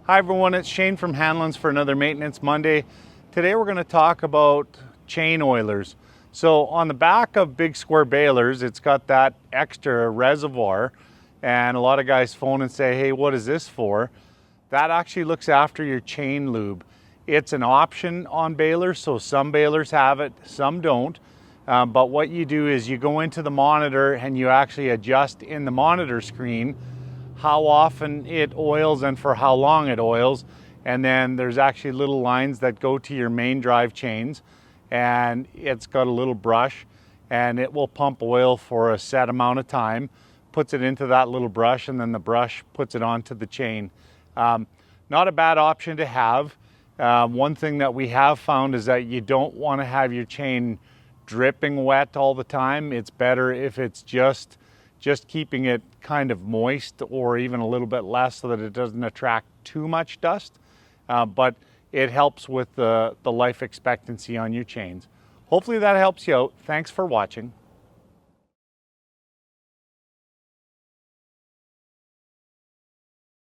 Hi everyone, it's Shane from Hanlon's for another Maintenance Monday. Today we're going to talk about chain oilers. So on the back of big square balers, it's got that extra reservoir, and a lot of guys phone and say, hey, what is this for? That actually looks after your chain lube. It's an option on balers, so some balers have it, some don't. But what you do is you go into the monitor and you actually adjust in the monitor screen how often it oils and for how long it oils. And then there's actually little lines that go to your main drive chains, and it's got a little brush and it will pump oil for a set amount of time, puts it into that little brush, and then the brush puts it onto the chain. Not a bad option to have. One thing that we have found is that you don't want to have your chain dripping wet all the time. It's better if it's just keeping it kind of moist, or even a little bit less, so that it doesn't attract too much dust. But it helps with the life expectancy on your chains. Hopefully that helps you out. Thanks for watching.